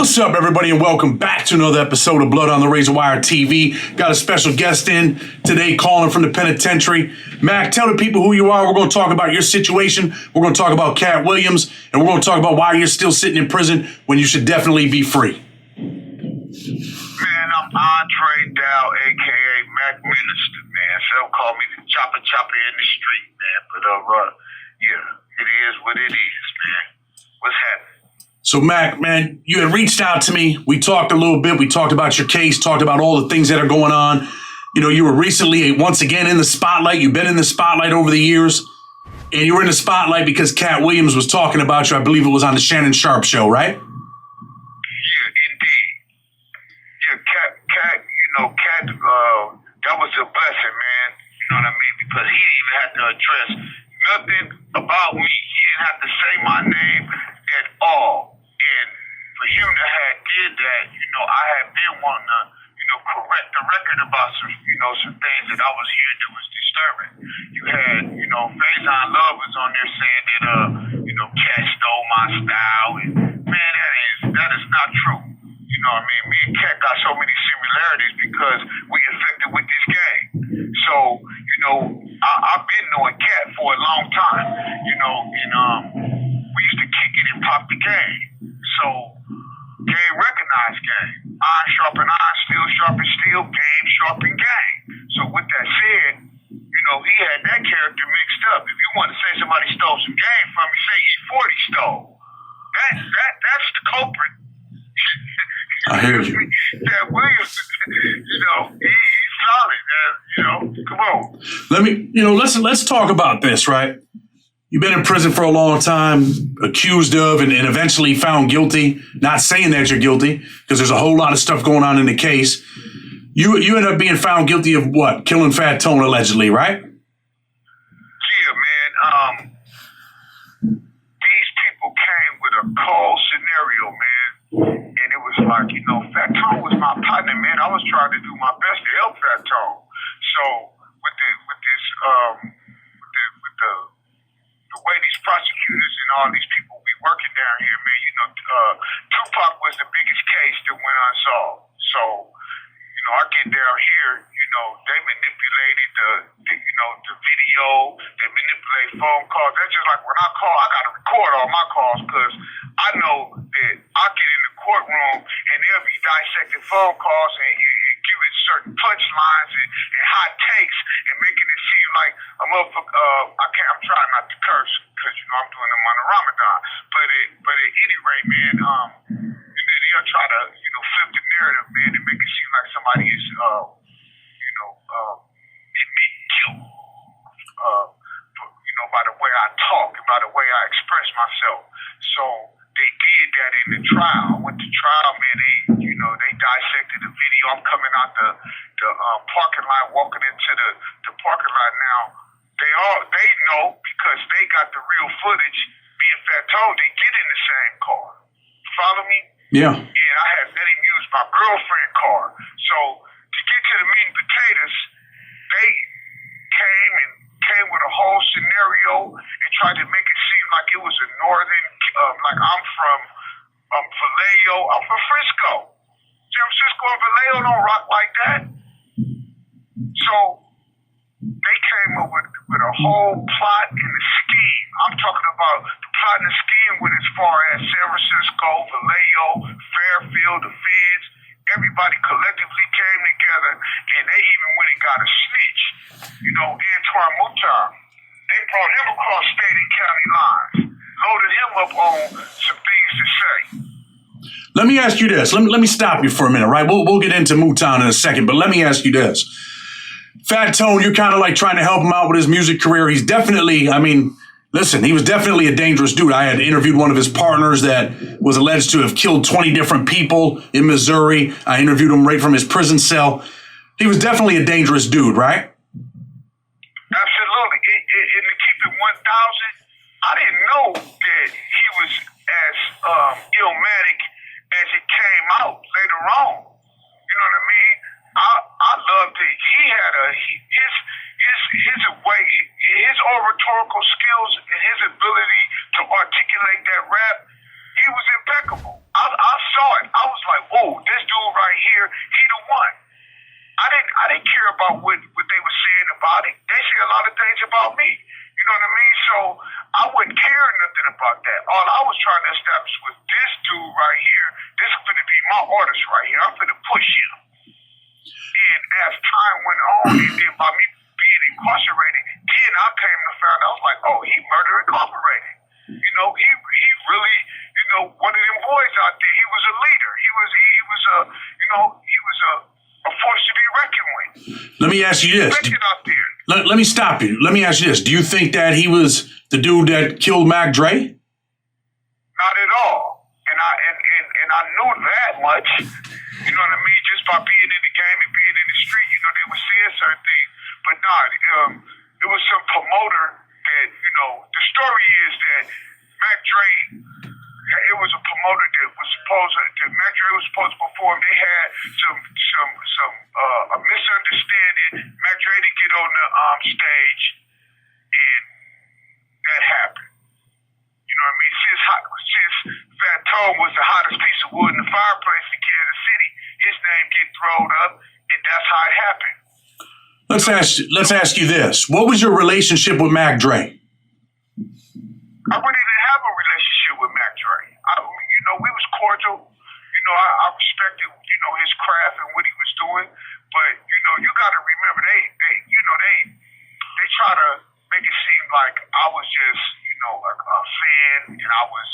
What's up, everybody, and welcome back to another episode of Blood on the Razor Wire TV. Got a special guest in today calling from the penitentiary. Mac, tell the people who you are. We're going to talk about your situation. We're going to talk about Cat Williams, and we're going to talk about why you're still sitting in prison when you should definitely be free. Man, I'm Andre Dow, a.k.a. Mac Minster, man. Some call me the chopper in the street, man. But, yeah, it is what it is, man. What's happening? So, Mac, man, you had reached out to me. We talked a little bit. We talked about your case, talked about all the things that are going on. You know, you were recently, once again, in the spotlight. You've been in the spotlight over the years. And you were in the spotlight because Cat Williams was talking about you. I believe it was on the Shannon Sharp show, right? Yeah, indeed. Yeah, Cat, that was a blessing, man. You know what I mean? Because he didn't even have to address nothing about me. He didn't have to say my name at all. And for him to have did that, I had been wanting to, correct the record about some things that I was hearing that was disturbing. You had, Faison Love was on there saying that, Cat stole my style. And man, that is not true. You know what I mean? Me and Cat got so many similarities because we infected with this game. So, I've been knowing Cat for a long time, and we used to kick it and pop the game. So, game recognized game. Iron sharpen iron, steel sharpen steel, game sharpen game. So with that said, he had that character mixed up. If you want to say somebody stole some game from me, say E40 stole. That's the culprit. I hear you. That Williams, he's solid, man. Come on. Let's talk about this, right? You've been in prison for a long time, accused of and eventually found guilty. Not saying that you're guilty, because there's a whole lot of stuff going on in the case. You end up being found guilty of what? Killing Fat Tone, allegedly, right? Yeah, man. These people came with a cold scenario, man. And it was like, Fat Tone was my partner, man. I was trying to do my best to help Fat Tone. So with the way these prosecutors and all these people be working down here, man, Tupac was the biggest case that went unsolved. So, I get down here, they manipulated the video, they manipulate phone calls. That's just like when I call, I got to record all my calls because I know that I get in the courtroom and they'll be dissecting phone calls and giving certain punchlines and hot takes and making it seem like a motherfucker. I'm trying not to curse because I'm doing them on the Ramadan. But at any rate, man, they'll try to flip the narrative, man, and make it seem like somebody is admitting guilt. By the way I talk and by the way I express myself. So they did that in the trial. I went to trial, man. They dissected the video. I'm coming out the parking lot, walking into the parking lot now. They know because they got the real footage. Me and Fat Tone, they get in the same car. Follow me? Yeah. And I had let him use my girlfriend's car. So to get to the meat and potatoes, they came with a whole scenario and tried to make it seem like it was a northern, like I'm from Vallejo. I'm from Frisco. San Francisco and Vallejo don't rock like that. So they came up with a whole plot and a scheme. I'm talking about the plot and the scheme went as far as San Francisco, Vallejo, Fairfield, the feds. Everybody collectively came together, and they even went and got a snitch, Antoine Moutar. They brought him across state and county lines, loaded him up on some things to say. Let me ask you this. Let me stop you for a minute, right? We'll get into Mouton in a second, but let me ask you this. Fat Tone, you're kind of like trying to help him out with his music career. He's definitely, he was definitely a dangerous dude. I had interviewed one of his partners that was alleged to have killed 20 different people in Missouri. I interviewed him right from his prison cell. He was definitely a dangerous dude, right? Absolutely. And to keep it 1,000, I didn't know that he was as illmatic as it came out later on. You know what I mean? I loved it. He had his way, his oratorical skills and his ability to articulate that rap, he was impeccable. I've saw it, I was like, whoa, this dude right here, he the one. I didn't care about what they were saying about it. They say a lot of things about me. You know what I mean? So I wouldn't care nothing about that. All I was trying to establish was this dude right here. This is going to be my artist right here. I'm going to push him. And as time went on, and then by me being incarcerated, then I came to find out, I was like, oh, he murder incorporated. You know, he really, you know, one of them boys out there. He was a leader. He was a force to be reckoned with. Let me ask you this. Out there. Let me stop you. Let me ask you this. Do you think that he was the dude that killed Mac Dre? Not at all. And I knew that much. You know what I mean? Just by being in the game and being in the street, you know, they were saying certain things. But it was some promoter that, you know, the story is that Mac Dre, it was a promoter that Mac Dre was supposed to perform. They had a misunderstanding. Mac Dre didn't get on the stage, and that happened. You know what I mean? Since Fat Tone was the hottest piece of wood in the fireplace in Kansas City, his name get thrown up, and that's how it happened. Let's ask you this. What was your relationship with Mac Dre? I really didn't have a relationship with Mac Dre. You know, we was cordial. You know, I respected, you know, his craft and what he was doing. But, you know, you got to remember, they try to make it seem like I was just, you know, a fan, and I was,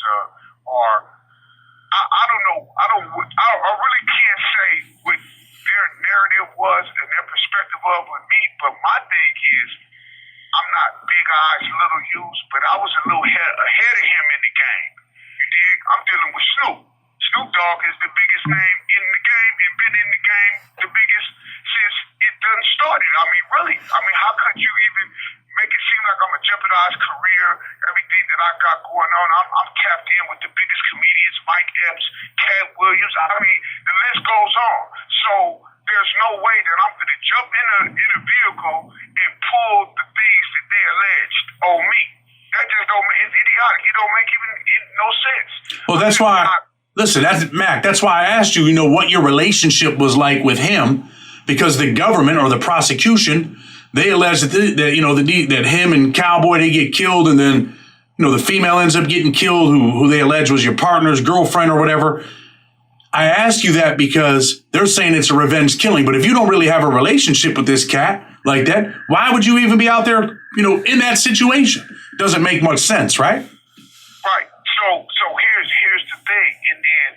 I don't know. I really can't say what their narrative was and their perspective of with me. But my thing is, I'm not big eyes, little U's, but I was a little ahead of him in the game. You dig? I'm dealing with Snoop. Snoop Dogg is the biggest name in the game and been in the game the biggest since it done started. I mean, really. I mean, how could you even make it seem like I'm a jeopardized career, everything that I got going on? I'm tapped in with the biggest comedians, Mike Epps, Cat Williams. I mean, the list goes on. So there's no way that I'm going to jump in a vehicle and pull the things that they alleged on me. That just don't make, it's idiotic. It don't make even no sense. Well, that's why, listen, Mac, that's why I asked you, you know, what your relationship was like with him, because the government or the prosecution, they allege that him and Cowboy, they get killed, and then, you know, the female ends up getting killed who they allege was your partner's girlfriend or whatever. I ask you that because they're saying it's a revenge killing, but if you don't really have a relationship with this cat like that, why would you even be out there, you know, in that situation? Doesn't make much sense, right? Right. So here's the thing, and then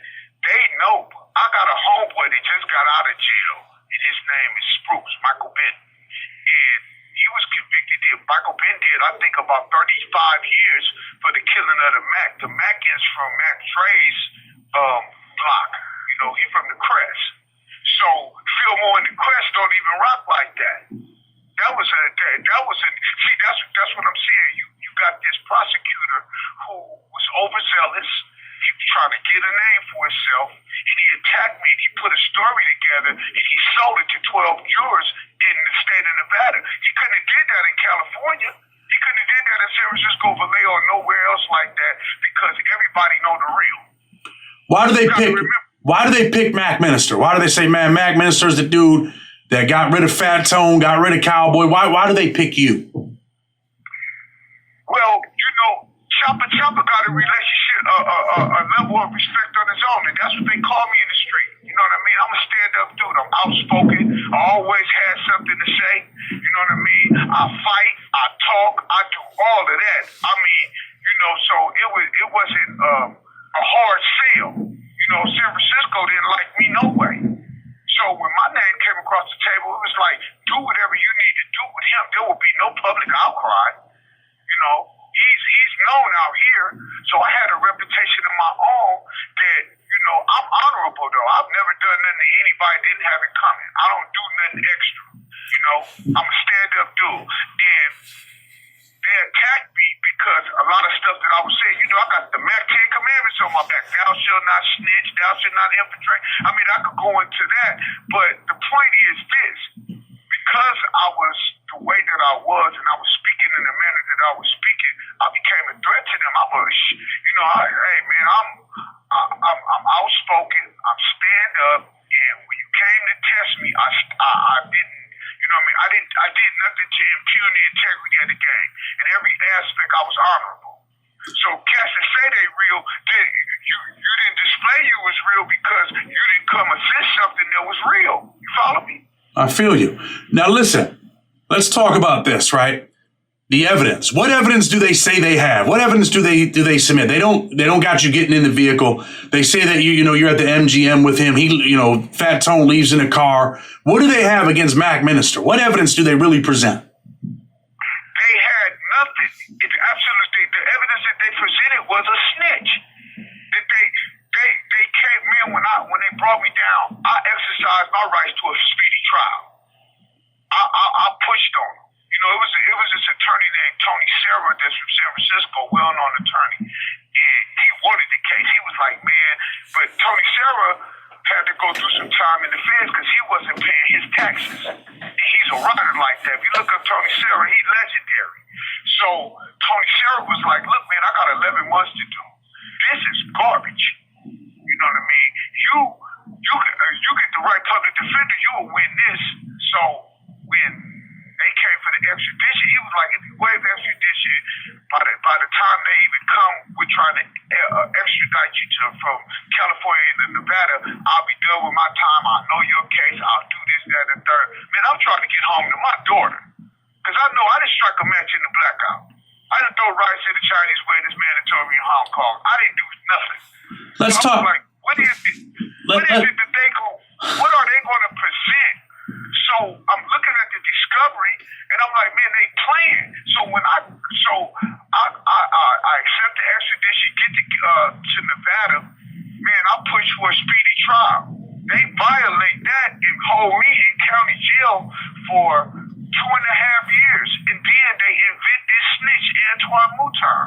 they know I got a homeboy that just got out of jail, and his name is Spruce, Michael Benton, and he was convicted. Michael Benton did, I think, about 35 years for the killing of the Mac. The Mac is from Mac Dre's block. You know, he from the Crest. So Fillmore and the Crest don't even rock like that. That's what I'm saying. You got this prosecutor who was overzealous. He was trying to get a name for himself, and he attacked me, and he put a story together, and he sold it to 12 jurors in the state of Nevada. He couldn't have did that in California. He couldn't have did that in San Francisco, Vallejo, or nowhere else like that, because everybody know the real. Why do they pick Mac Minster? Why do they say, man, Mac Minster's the dude that got rid of Fat Tone, got rid of Cowboy? Why do they pick you? Well, you know, Chopper got a relationship, a level of respect on his own, and that's what they call me in the street. You know what I mean? I'm a stand-up dude. I'm outspoken. I always had something to say. You know what I mean? I fight. I talk. I do all of that. I mean, you know, so it wasn't a hard sell. You know, San Francisco didn't like me no way. So when my name came across the table, it was like, do whatever you need to do with him. There will be no public outcry. You know, he's known out here. So I had a reputation of my own that, you know, I'm honorable though. I've never done nothing that anybody didn't have it coming. I don't do nothing extra. You know, I'm a stand-up dude. And they attacked me because a lot of stuff that I was saying, you know, I got the Mac 10 Commandments on my back. Thou shalt not snitch, thou shalt not infiltrate. I mean, I could go into that, but the point is this. Because I was the way that I was, and I was speaking in the manner that I was speaking, I became a threat to them. I'm outspoken. I did nothing to impugn the integrity of the game. In every aspect, I was honorable. So cats that say they real, you didn't display you was real because you didn't come assist something that was real. You follow me? I feel you. Now listen, let's talk about this, right? The evidence. What evidence do they say they have? What evidence do they submit? They don't got you getting in the vehicle. They say that you're at the MGM with him. Fat Tone leaves in a car. What do they have against Mac Minster? What evidence do they really present? They had nothing. It's absolutely the evidence that they presented was a snitch. That they came in when they brought me down. I exercised my rights to a speedy trial. I pushed on them. It was this attorney named Tony Serra that's from San Francisco, well-known attorney, and he wanted the case. He was like, man, but Tony Serra had to go through some time in the feds because he wasn't paying his taxes. And he's a rider like that. If you look up Tony Serra, he's legendary. So Tony Serra was like, look, man, I got 11 months to do. This is garbage. You know what I mean? You get the right public defender, you will win this. So when they came for the extradition, he was like, if you waive extradition, by the time they even come, we're trying to extradite you from California to Nevada, I'll be done with my time. I'll know your case. I'll do this, that, and the third. Man, I'm trying to get home to my daughter. Because I know I didn't strike a match in the blackout. I didn't throw rice in the Chinese way this mandatory in Hong Kong. I didn't do nothing. Let's talk. Like, what is it that they go, what are they going to present? So I'm looking at the discovery, and I'm like, man, they playing. So I accept the extradition, get to Nevada. Man, I push for a speedy trial. They violate that and hold me in county jail for 2.5 years, and then they invent this snitch, Antoine Mouton.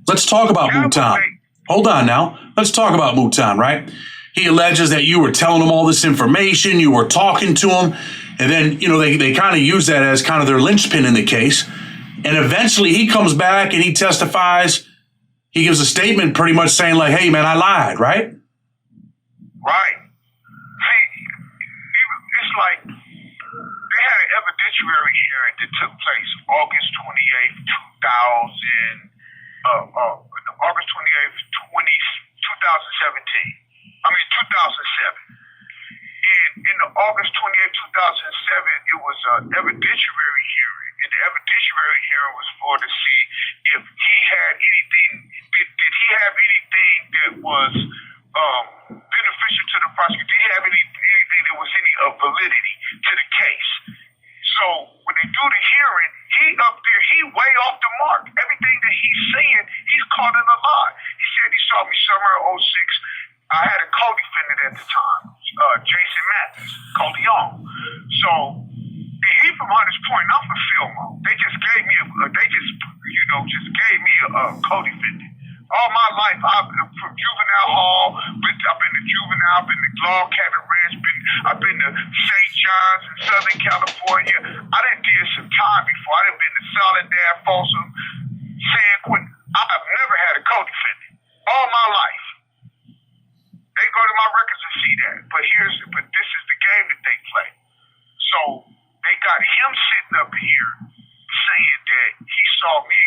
Let's talk about Mouton. Hold on now. Let's talk about Mouton, right? He alleges that you were telling him all this information, you were talking to him, and then, they kind of use that as kind of their linchpin in the case. And eventually he comes back and he testifies. He gives a statement pretty much saying like, hey, man, I lied, right? Right. See, it's like they had an evidentiary hearing that took place August 28th, 2017. 2007. And in the August 28th, 2007, it was an evidentiary hearing. And the evidentiary hearing was for to see if he had anything, did he have anything that was beneficial to the prosecution? Did he have anything that was any validity to the case? So when they do the hearing, he up there, he way off the mark. Everything that he's saying, he's caught in a lie. He said he saw me summer of 06. I had a co-defendant at the time, Jason Mathis, co-Leon. So he from Hunters Point, I'm from Fillmore. They just gave me a co-defendant. All my life, I've been from juvenile hall. I've been to juvenile. I've been to Log Cabin Ranch. I've been to St. John's in Southern California. I done did some time before. I done been to Soledad, Folsom, San Quentin. I've never had a co-defendant all my life. They go to my records and see that. But this is the game that they play. So they got him sitting up here saying that he saw me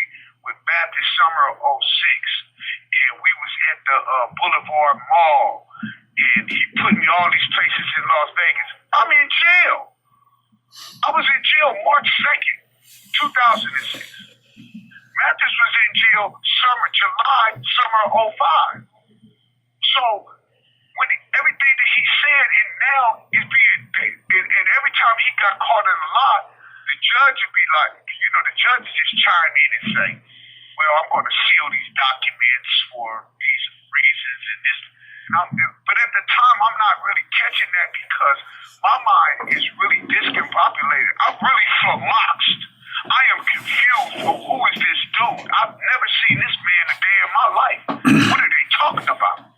with Baptist summer of 06, and we was at the Boulevard Mall, and he put me all these places in Las Vegas. I'm in jail. I was in jail March 2nd, 2006. Mathis was in jail July of 05. So when everything that he said and now is being, and every time he got caught in a lie, the judge would be like, the judge would just chime in and say, well, I'm going to seal these documents for these reasons and this. But at the time, I'm not really catching that because my mind is really discombobulated. I'm really flummoxed. I am confused for who is this dude. I've never seen this man a day in my life. What are they talking about?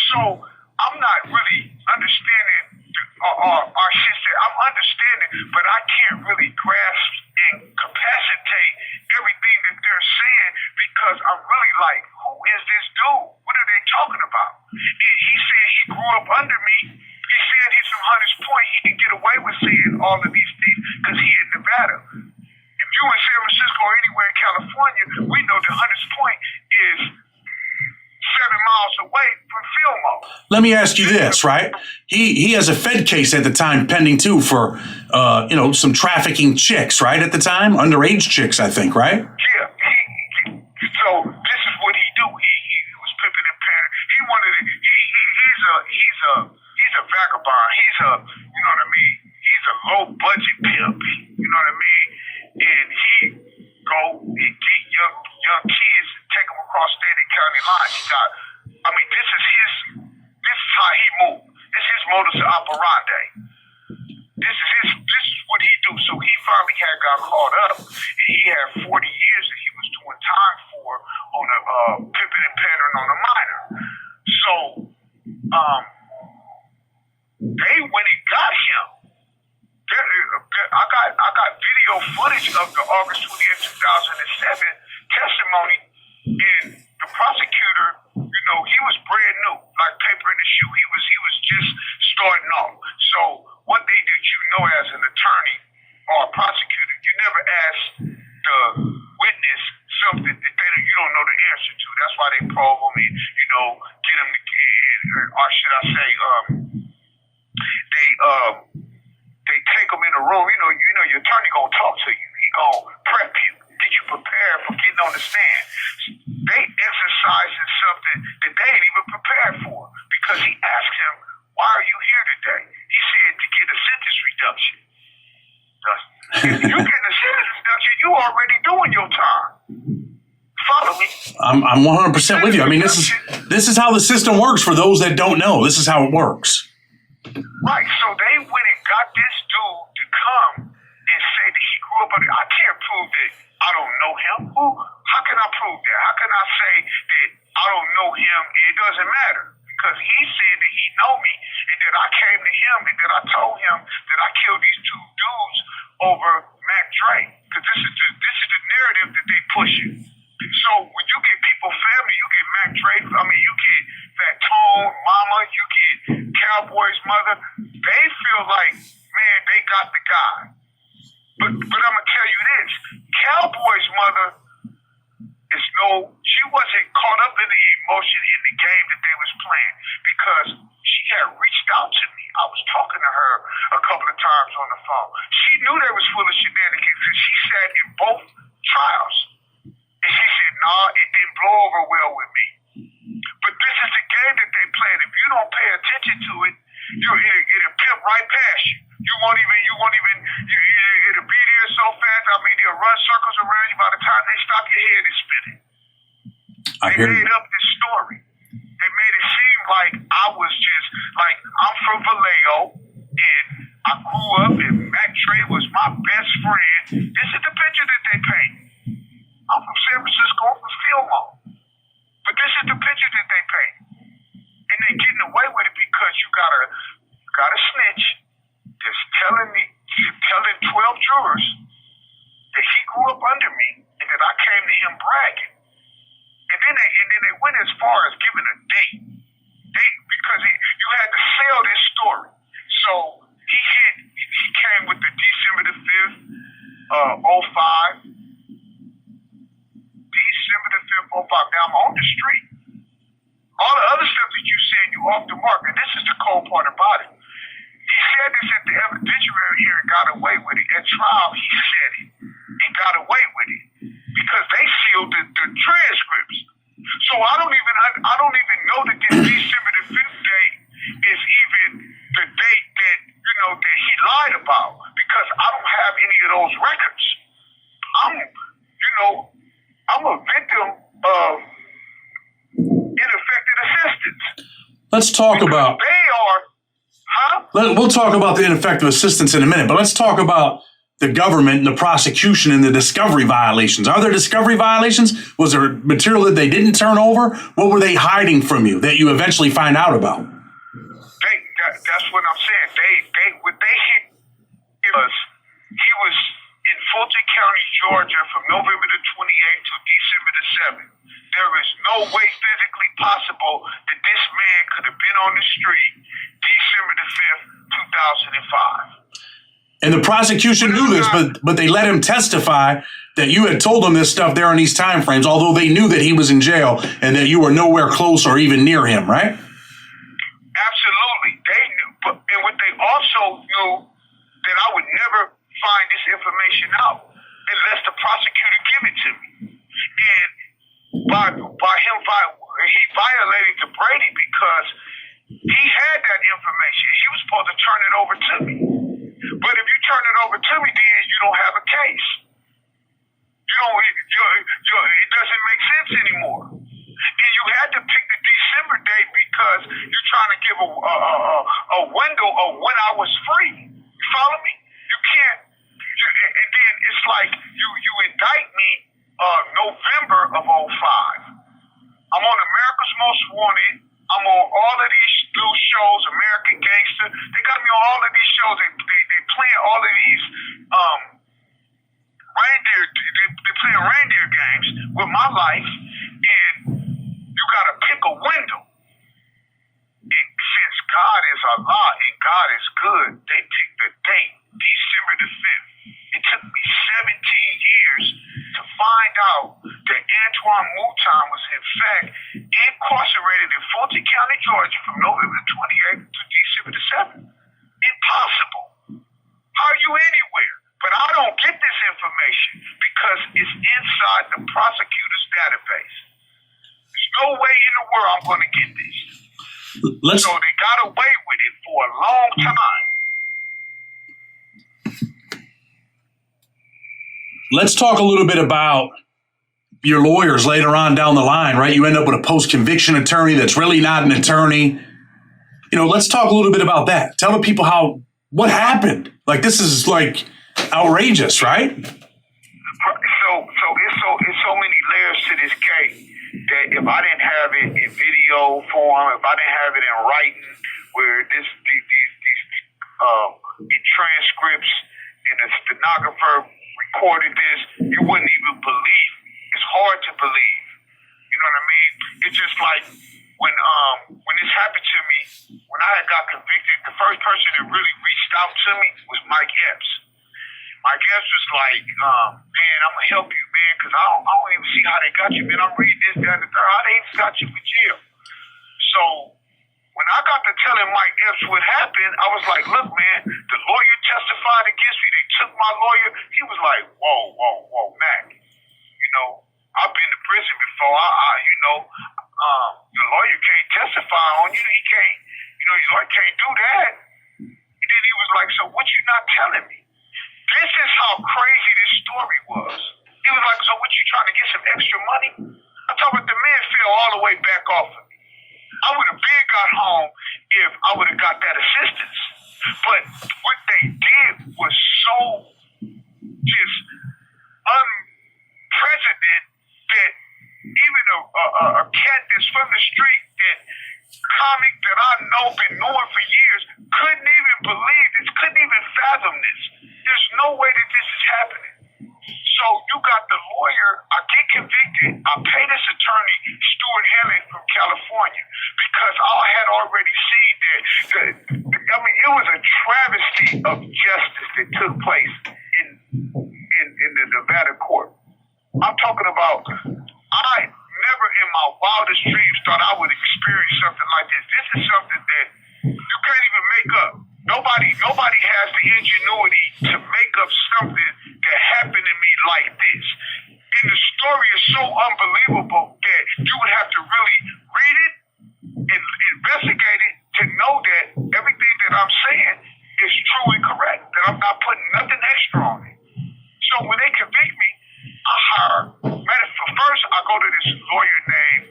So I'm not really understanding our sister. I'm understanding, but I can't really grasp and capacitate everything that they're saying because I'm really like, who is this dude? What are they talking about? And he said he grew up under me. He said he's from Hunters Point. He can get away with saying all of these things because he in Nevada. If you in San Francisco or anywhere in California, we know that Hunters Point is 7 miles away from Fillmore. Let me ask you this, right? He has a Fed case at the time pending too for some trafficking chicks, right? At the time, underage chicks, I think, right? Yeah. So this is what he do. He was pimping and panning. He wanted to. He's a vagabond. He's a He's a low budget pimp. You know what I mean? And he go and get young kids and take them across state and county lines. This is how he moved. This is his modus operandi. This is what he do. So he finally got caught up, and he had 40 years that he was doing time for on a pimping and pandering on a minor. So they went and got him. I got video footage of the August 20th, 2007 testimony, and the prosecutor, he was brand new, like paper in the shoe. He was just starting off. So what they did, as an attorney or a prosecutor, you never ask the witness something that you don't know the answer to. That's why they probe them and, get them to, or should I say, they take them in a room. Your attorney gonna talk to you. He gonna prep you, get you prepared for getting on the stand. They exercising something that they ain't even prepared for because he asked him, "Why are you here today?" He said, "To get a sentence reduction." If you get a sentence reduction, you already doing your time. Follow me? I'm 100% with you. I mean, this is how the system works for those that don't know. This is how it works. Right. So they went and got this dude to come and say that he grew up. I can't prove that I don't know him. How can I prove that? How can I say that I don't know him? It doesn't matter because he said that he know me and that I came to him and that I told him that I killed these two dudes over Mac Dre. Because this is the narrative that they pushing. So when you get people family, you get Mac Dre. You get Fat Tone, Mama, you get Cowboy's mother. They feel like, man, they got the guy. But I'm gonna tell you this: Cowboy's mother she wasn't caught up in the emotion in the game that they was playing because she had reached out to me. I was talking to her a couple of times on the phone. She knew they was full of shenanigans because she sat in both trials. And she said, "Nah, it didn't blow over well with me." But this is the game that they play. If you don't pay attention to it, it'll pimp right past you. It'll be there so fast. They'll run circles around you. By the time they stop, your head is spinning. They made up this story. They made it seem like I was just, like, I'm from Vallejo, and I grew up, and Mac Dre was my best friend. This is the picture that they paint. I'm from San Francisco, I'm from Fillmore. But this is the picture that they paint. And they're getting away with it because you got a snitch that's telling 12 jurors that he grew up under me and that I came to him bragging. And then they went as far as giving a date. Because you had to sell this story. So he came with the December the 5th, 05. December the 5th, 05. Now I'm on the street. All the other stuff that you said, you off the mark. And this is the cold part about it. He said this at the evidentiary hearing, got away with it. At trial, he said it and got away with it because they sealed the transcripts. So I don't even know that this December the 5th date is even the date that that he lied about because I don't have any of those records. I'm a victim of ineffective assistance. Let's talk about. They are. We'll talk about the ineffective assistance in a minute, but let's talk about the government and the prosecution and the discovery violations. Are there discovery violations? Was there material that they didn't turn over? What were they hiding from you that you eventually find out about? That's what I'm saying. What they hit was he was in Fulton County, Georgia from November the 28th to December the 7th. There is no way physically possible that this man could have been on the street December the 5th, 2005. And the prosecution knew this, but they let him testify that you had told them this stuff there in these time frames, although they knew that he was in jail and that you were nowhere close or even near him, right? Absolutely. They knew. And what they also knew, that I would never find this information out unless the prosecutor give it to me. And by him, he violated the Brady because he had that information. He was supposed to turn it over to me. But if you turn it over to me, then you don't have a case. It doesn't make sense anymore. And you had to pick the December date because you're trying to give a window of when I was free. You follow me? You can't. And then it's like you indict me November of 05. I'm on America's Most Wanted. I'm on all of these new shows, American Gangster. They got me on all of these shows. They playing all of these reindeer. They playing reindeer games with my life, and you got to pick a window. And since God is Allah and God is good, they picked the date, December the 5th. It took me 17 years to find out that Antoine Mouton was in fact incarcerated in Fulton County, Georgia from November 28th to December the 7th. Impossible. How are you anywhere? But I don't get this information because it's inside the prosecutor's database. There's no way in the world I'm going to get this. So they got away with it for a long time. Let's talk a little bit about your lawyers later on down the line, right? You end up with a post-conviction attorney that's really not an attorney. Let's talk a little bit about that. Tell the people what happened. Like, this is like outrageous, right? So it's so many layers to this case that if I didn't have it in video form, if I didn't have it in writing, where these transcripts and the stenographer recorded this, you wouldn't even believe. It's hard to believe. You know what I mean? It's just like when this happened to me, when I had got convicted, the first person that really reached out to me was Mike Epps. Mike Epps was like, man, I'm gonna help you, man, because I don't even see how they got you, man. I'm reading this, that, and the third. How they even got you for jail? So when I got to telling Mike Epps what happened, I was like, look, man, the lawyer testified against me. They took my lawyer. He was like, whoa, Mac. I've been to prison before. The lawyer can't testify on you. He can't, your lawyer can't do that. And then he was like, so what you not telling me? This is how crazy this story was. He was like, so what, you trying to get some extra money? I told him the man fell all the way back off of me. I would have been got home if I would have got that assistance. But what they did was so just unprecedented that even a cat that's from the street, that comic that I know been knowing for years, couldn't even believe this, couldn't even fathom this. There's no way that this is happening. So you got the lawyer, I get convicted, I pay this attorney, Stuart Helen from California, because I had already seen that, it was a travesty of justice that took place in the Nevada court. I'm talking about, I never in my wildest dreams thought I would experience something like this. This is something that you can't even make up. Nobody has the ingenuity to make up something that happened to me like this. And the story is so unbelievable that you would have to really read it and investigate it to know that everything that I'm saying is true and correct, that I'm not putting nothing extra on it. So when they convict me, I hire, first I go to this lawyer named,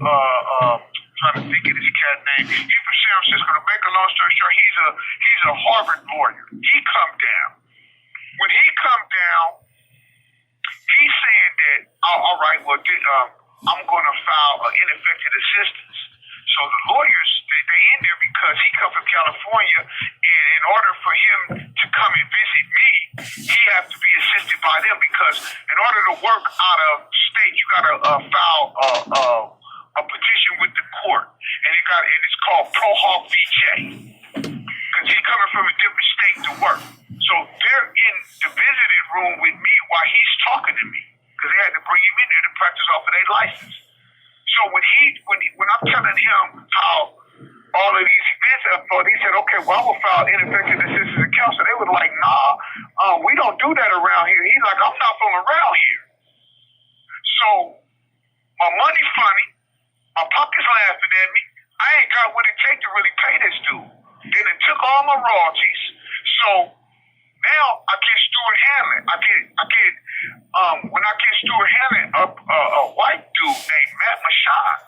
trying to think of this cat name. He's from San Francisco. To make a long story short, he's a Harvard lawyer. He come down. When he come down, he's saying that, all right, well, I'm going to file an ineffective assistance. So the lawyers, they in there because he come from California, and in order for him to come and visit me, he has to be assisted by them, because in order to work out of state, you got to file a petition with the court, and it's called Pro Hoc v. J, because he's coming from a different state to work. So they're in room with me while he's talking to me because they had to bring him in there to practice off of their license. So when I'm telling him how all of these events unfold, he said, okay, well, I will file ineffective assistance of counsel. They were like, nah, we don't do that around here. He's like, I'm not from around here. So my money funny, my pocket's laughing at me. I ain't got what it takes to really pay this dude. Then it took all my royalties. So now I get Stuart Hamlin. When I get Stuart Hamlin, a white dude named Matt Machon.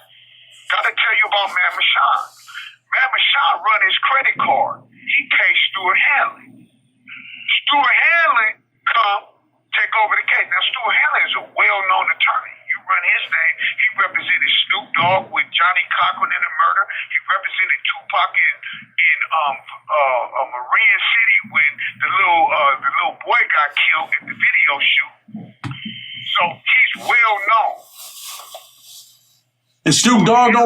Gotta tell you about Matt Machon. Matt Machon run his credit card. He pays Stuart Hamlin. Stuart Hamlin come take over the case. Now Stuart Hamlin is a well-known attorney. You run his name. He represented Snoop Dogg with Johnny Cochran in the murder. He represented Tupac in Marin City when the little boy got killed at the video shoot. So he's well known. And Snoop Dogg,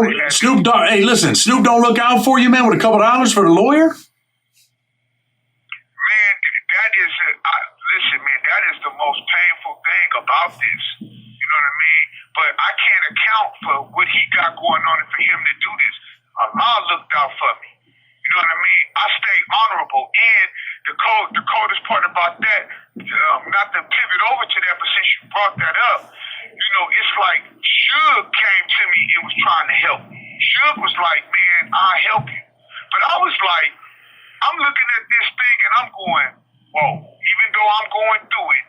hey, listen, Snoop don't look out for you, man, with a couple $2 for the lawyer? Man, that is the most painful thing about this. You know what I mean? But I can't account for what he got going on and for him to do this. Allah looked out for me. You know what I mean? I stay honorable. And the coldest part about that, not to pivot over to that, but since you brought that up, you know, it's like Suge came to me and was trying to help me. Suge was like, man, I'll help you. But I was like, I'm looking at this thing and I'm going, whoa, even though I'm going through it,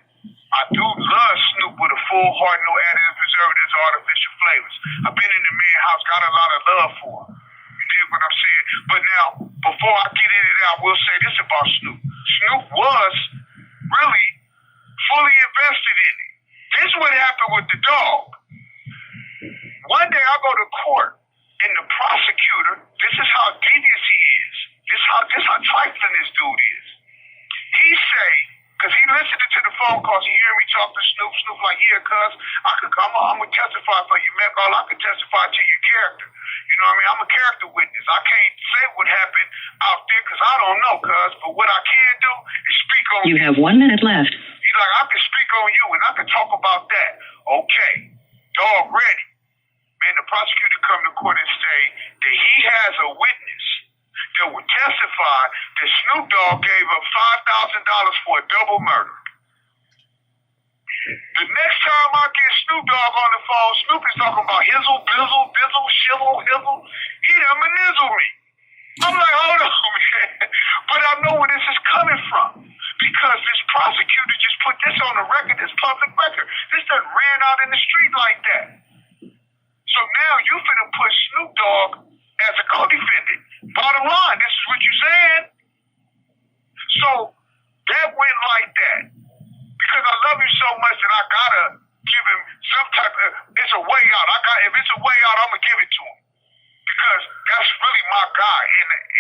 I do love Snoop with a full heart, no additives, preservatives, or artificial flavors. I've been in the man's house, got a lot of love for him. You dig what I'm saying? But now, before I get into that, I will say this about Snoop. Snoop was really fully invested in it. This is what happened with the dog. One day I go to court, and the prosecutor, this is how devious he is. This how trifling this dude is. He say, because he listened to the phone calls, he hear me talk to Snoop. Snoop like, yeah, cuz, I'm going to testify for you, man. All I can testify to your character. You know what I mean? I'm a character witness. I can't say what happened out there because I don't know, cuz. But what I can do is speak on you. You have 1 minute left. He's like, I can speak on you and I can talk about that. Okay. Dog ready. Man, the prosecutor come to court and say that he has a witness that would testify that Snoop Dogg gave up $5,000 for a double murder. The next time I get Snoop Dogg on the phone, Snoop is talking about hizzle, bizzle, bizzle, shizzle, hizzle. He done manizzle me. I'm like, hold on, man. But I know where this is coming from. Because this prosecutor just put this on the record, this public record. This done ran out in the street like that. So now you finna put Snoop Dogg as a co-defendant. Bottom line, this is what you said. So that went like that. Because I love you so much that I gotta give him some type of, it's a way out. If it's a way out, I'm gonna give it to him. Because that's really my guy.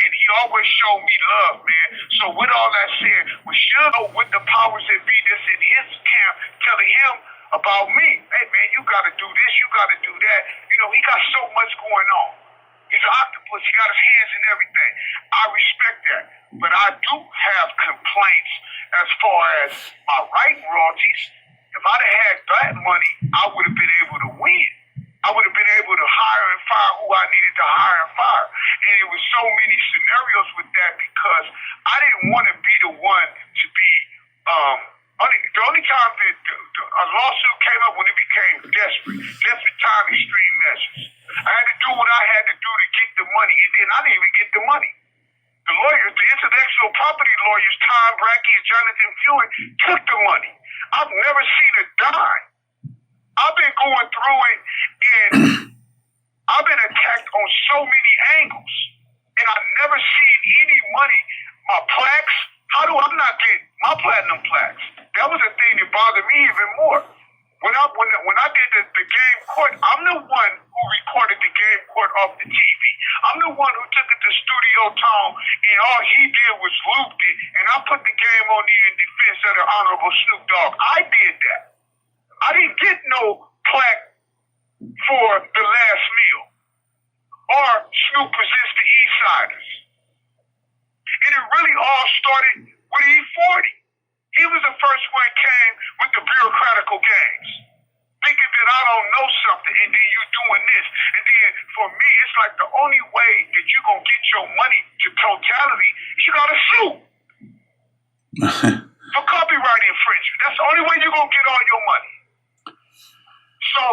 And he always showed me love, man. So with all that said, we should know with the powers that be that's in his camp telling him about me. Hey, man, you gotta do this, you gotta do that. You know, he got so much going on. He's an octopus. He got his hands in everything. I respect that. But I do have complaints as far as my right royalties. If I'd have had that money, I would have been able to win. I would have been able to hire and fire who I needed to hire and fire. And it was so many scenarios with that because I didn't want to be the one to be, the only time that a lawsuit came up when it became desperate time, extreme measures. I had to do what I had to do to get the money, and then I didn't even get the money. The lawyers, the intellectual property lawyers, Tom Brackey and Jonathan Hewitt, took the money. I've never seen a dime. I've been going through it, and I've been attacked on so many angles, and I've never seen any money. My plaques, how do I not get my platinum plaques? That was a thing that bothered me even more. When I did the game court, I'm the one who recorded the game court off the TV. I'm the one who took it to Studio Tone, and all he did was looped it, and I put the game on there in defense of the Honorable Snoop Dogg. I did that. I didn't get no plaque for The Last Meal or Snoop Presents the Eastsiders. And it really all started with E40. He was the first one came for copyright infringement. That's the only way you're gonna get all your money. So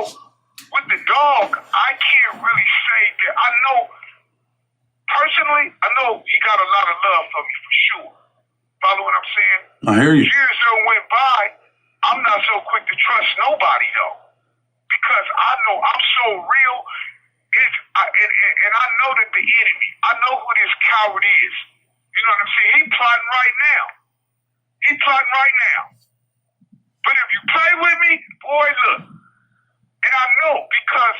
with the dog, I can't really say that. I know personally, I know he got a lot of love for me for sure. Follow what I'm saying? I hear you. Years that went by, I'm not so quick to trust nobody though, because I know I'm so real. And I know that the enemy, I know who this coward is. You know what I'm saying? He plotting right now. He plotting right now. But if you play with me, boy, look. And I know because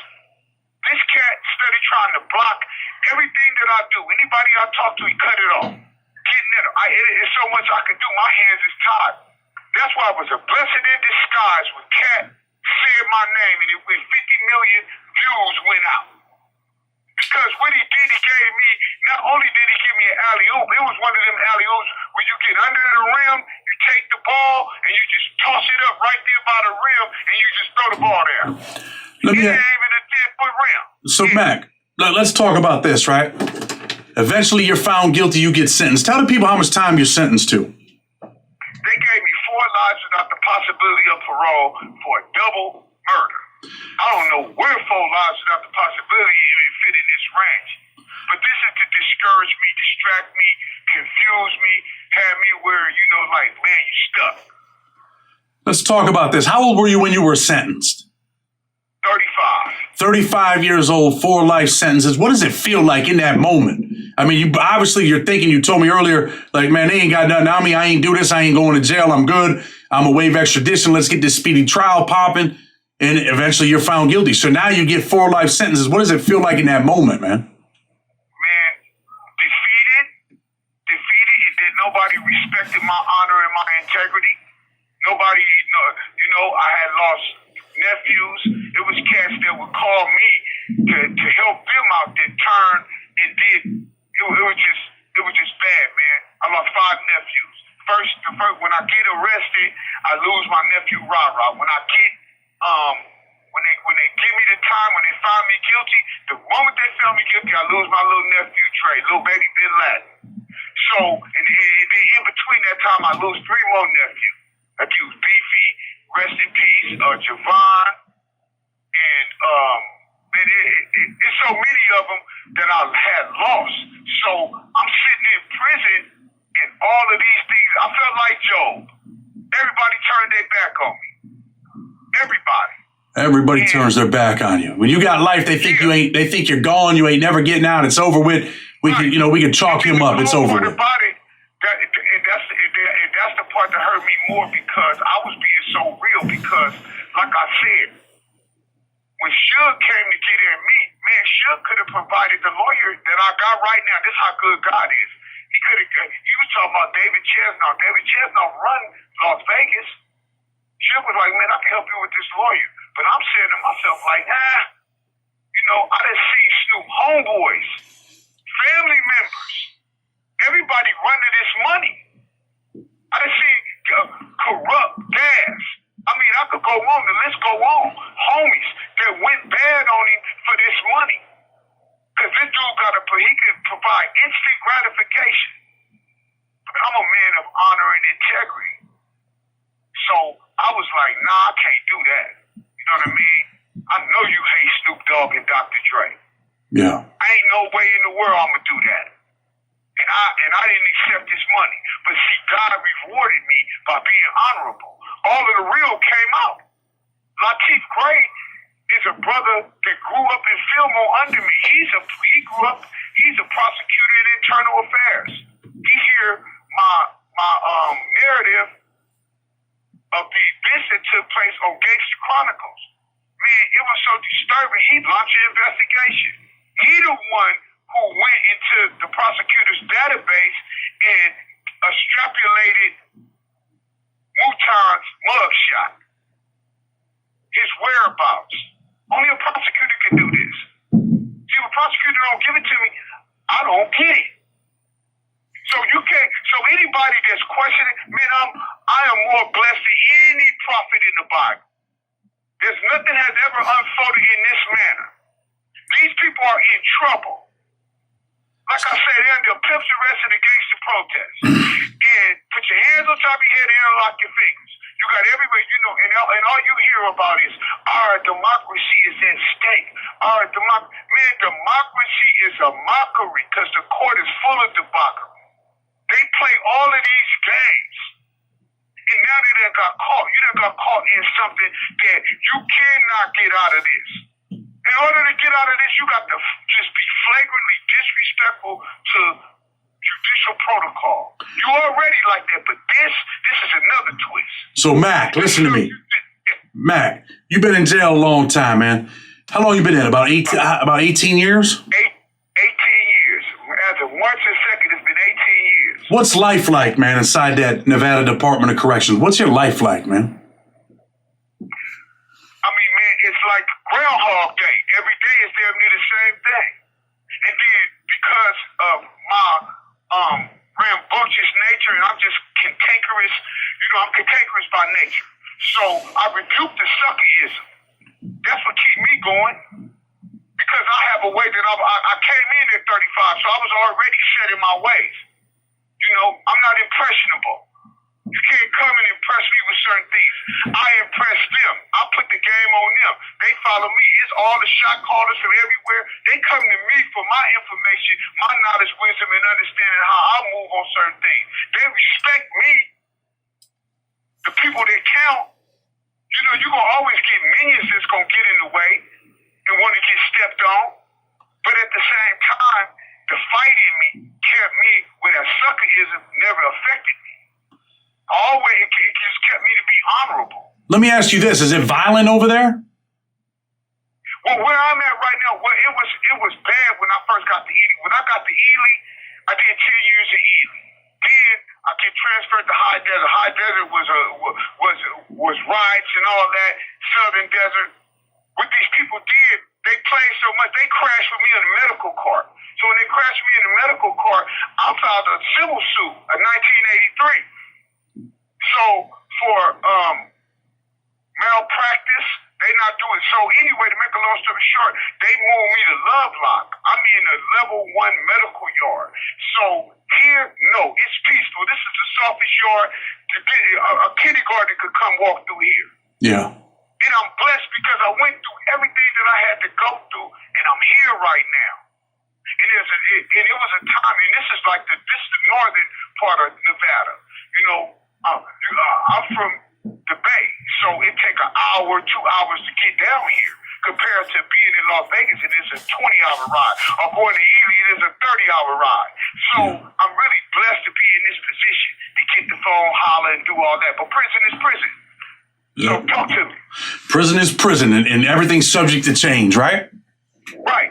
this cat steady trying to block everything that I do. Anybody I talk to, he cut it off. Getting it. It's so much I can do. My hands is tied. That's why it was a blessing in disguise when Cat said my name and it went 50 million views went out. Because what he did, he gave me, not only did he give me an alley-oop, it was one of them alley-oops where you get under the rim, you take the ball, and you just toss it up right there by the rim, and you just throw the ball there. It ain't even a 10-foot rim. So, Mac, let's talk about this, right? Eventually, you're found guilty, you get sentenced. Tell the people how much time you're sentenced to. They gave me 4 lives without the possibility of parole for a double murder. I don't know where 4 lives without the possibility even fit in this range. But this is to discourage me, distract me, confuse me, have me where, like, man, you stuck. Let's talk about this. How old were you when you were sentenced? 35. 35 years old, 4 life sentences. What does it feel like in that moment? I mean, you're thinking, you told me earlier, like, man, they ain't got nothing on me. I ain't do this. I ain't going to jail. I'm good. I'm a waive extradition. Let's get this speedy trial popping. And eventually you're found guilty. So now you get 4 life sentences. What does it feel like in that moment, man? Man, defeated, and that nobody respected my honor and my integrity. Nobody, I had lost nephews. It was cats that would call me to help them out that turned and did. It was just bad, man. I lost 5 nephews. First, when I get arrested, I lose my nephew Ra-Ra. When I get when they give me the time, when they find me guilty, the moment they found me guilty, I lose my little nephew Trey, little baby Bin Laden. So, and in between that time, I lose 3 more nephews. Beefy, rest in peace, Javon, and it's so many of them that I had lost. So I'm sitting in prison, and all of these things, I felt like Job. Everybody turned their back on me. Everybody turns their back on you. When you got life, they think they think you're gone. You ain't never getting out. It's over with. We can chalk him up. It's over with. That's the part that hurt me more because I was being so real. Because, like I said, when Suge came to get at me, man, Suge could have provided the lawyer that I got right now. This is how good God is. He was talking about David Chesnow. David Chesnow run Las Vegas. Suge was like, man, I can help you with this lawyer. But I'm saying to myself, like, I done seen Snoop homeboys, family members, everybody running this money. I done seen corrupt dads. I mean, I could go on, the list go on. Homies that went bad on him for this money. Because this dude he could provide instant gratification. But I'm a man of honor and integrity. So I was like, nah, I can't do that. You know what I mean? I know you hate Snoop Dogg and Dr. Dre. Yeah. I ain't no way in the world I'm gonna do that. And I didn't accept this money. But see, God rewarded me by being honorable. All of the real came out. Latif Gray is a brother that grew up in Fillmore under me. He's a prosecutor in internal affairs. He hear my narrative of the events that took place on Gangster Chronicles. Man, it was so disturbing. He launched an investigation. He the one who went into the prosecutor's database and extrapolated Mouton's mugshot, his whereabouts. Only a prosecutor can do this. See, if a prosecutor don't give it to me, I don't get it. So anybody that's questioning, man, I am more blessed than any prophet in the Bible. There's nothing has ever unfolded in this manner. These people are in trouble. Like I said, they're under pimps arrest and against the protest. And put your hands on top of your head and interlock your fingers. You got everybody, and all you hear about is our democracy is at stake. Man, democracy is a mockery because the court is full of debauchery. They play all of these games. And now they done got caught. You done got caught in something that you cannot get out of this. In order to get out of this, you got to just be flagrantly disrespectful to judicial protocol. You already like that, but this is another twist. So, Mac, listen to me. Mac, you've been in jail a long time, man. How long you been in? About 18 years? 18 years. As of March the 2nd, it's been 18 years. What's life like, man, inside that Nevada Department of Corrections? What's your life like, man? I mean, man, it's like Groundhog Day. Every day is damn near the same thing. And then because of my rambunctious nature, and I'm just cantankerous, I'm cantankerous by nature. So I rebuke the suckerism. That's what keep me going. Because I have a way that I came in at 35, so I was already set in my ways. I'm not impressionable. You can't come and impress me with certain things. I impress them. I put the game on them. They follow me. It's all the shot callers from everywhere. They come to me for my information, my knowledge, wisdom, and understanding how I move on certain things. They respect me. The people that count, you're going to always get minions that's going to get in the way and want to get stepped on. But at the same time, the fight in me kept me where that suckerism never affected me. Always, it just kept me to be honorable. Let me ask you this. Is it violent over there? Well, where I'm at right now, it was bad when I first got to Ely. When I got to Ely, I did 10 years in Ely. Then I get transferred to High Desert. High Desert was riots and all that. Southern Desert. What these people did, they played so much, they crashed with me in a medical cart. So when they crashed me in a medical cart, I filed a civil suit in 1983. So for malpractice, they not doing so. Anyway, to make a long story short, they moved me to Lovelock. I'm in a level 1 medical yard. So here, no, it's peaceful. This is the softest yard. A kindergarten could come walk through here. Yeah. And I'm blessed because I went through everything that I had to go through, and I'm here right now. And it was a time, and this is the northern part of Nevada. I'm from the Bay, so it take an hour, 2 hours to get down here compared to being in Las Vegas, and it's a 20-hour ride. Or going to Ely, it is a 30-hour ride. So I'm really blessed to be in this position to get the phone, holler, and do all that. But prison is prison. So talk to me. Prison is prison, and everything's subject to change, right? Right.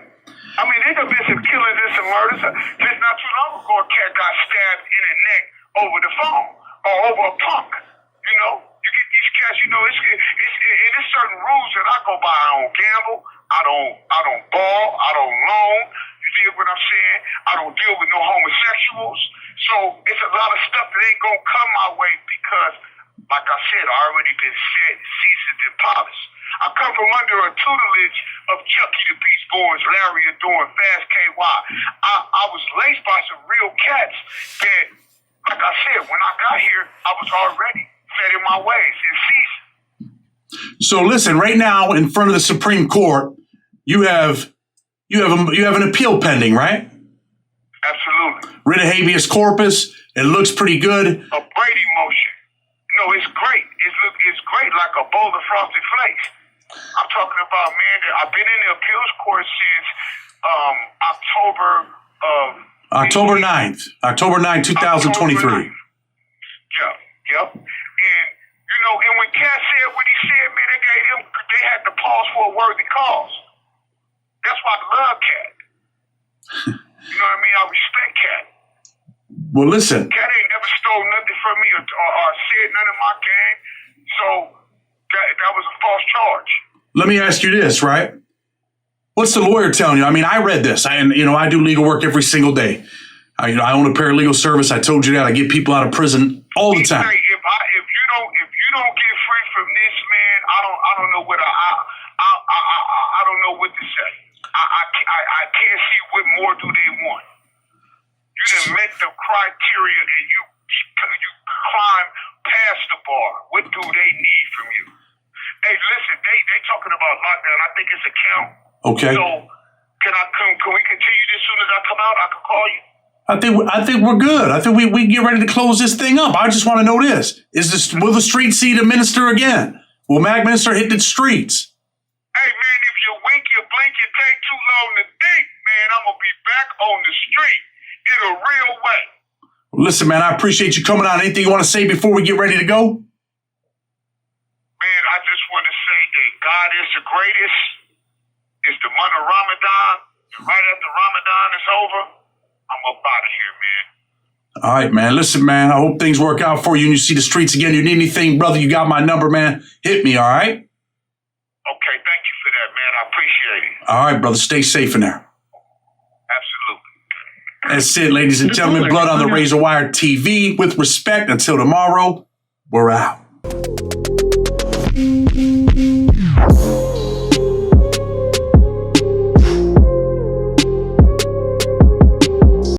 I mean, there have been some killings and some murders. Just not too long ago, a cat got stabbed in the neck over the phone or over a punk. You get these cats. It's certain rules that I go by. I don't gamble. I don't ball. I don't loan. You dig what I'm saying? I don't deal with no homosexuals. So it's a lot of stuff that ain't gonna come my way because, like I said, I already been set, seasoned, and polished. I come from under a tutelage of Chucky the Beast Boys, Larry Adorn, Fast KY. I was laced by some real cats that, like I said, when I got here, I was already set in my ways and seasoned. So listen, right now in front of the Supreme Court, you have an appeal pending, right? Absolutely. Writ of habeas corpus. It looks pretty good. A Brady motion. No, it's great. It's great like a bowl of frosted flakes. I'm talking about, man, I've been in the appeals court since October 9th. October 9th, 2023. Yep. And when Cass said what he said, man, they had to pause for a worthy cause. That's why I love Cat. You know what I mean? I respect Cat. Well, listen. Cat ain't never stole nothing from me or said none of my game. So that was a false charge. Let me ask you this, right? What's the lawyer telling you? I mean, I read this. I do legal work every single day. I own a paralegal service. I told you that. I get people out of prison all the time. If you don't get free from this, man, I don't know what I don't know what to say. I can't see what more do they want. You done met the criteria and you climb lockdown. I think it's a count. Okay. So can we continue this as soon as I come out? I can call you. I think we're good. I think we get ready to close this thing up. I just want to know this. Will the street see the minister again? Will Mac Minster hit the streets? Hey, man, if you wink, you blink, you take too long to think, man, I'm going to be back on the street in a real way. Listen, man, I appreciate you coming out. Anything you want to say before we get ready to go? Man, I just want to say that God is the greatest. It's the month of Ramadan. And right after Ramadan is over, I'm up out of here, man. All right, man. Listen, man, I hope things work out for you and you see the streets again. You need anything, brother, you got my number, man. Hit me, all right? Okay, thank you for that, man. I appreciate it. All right, brother. Stay safe in there. Absolutely. That's it, ladies and gentlemen. Blood on the Razor Wire TV. With respect, until tomorrow, we're out.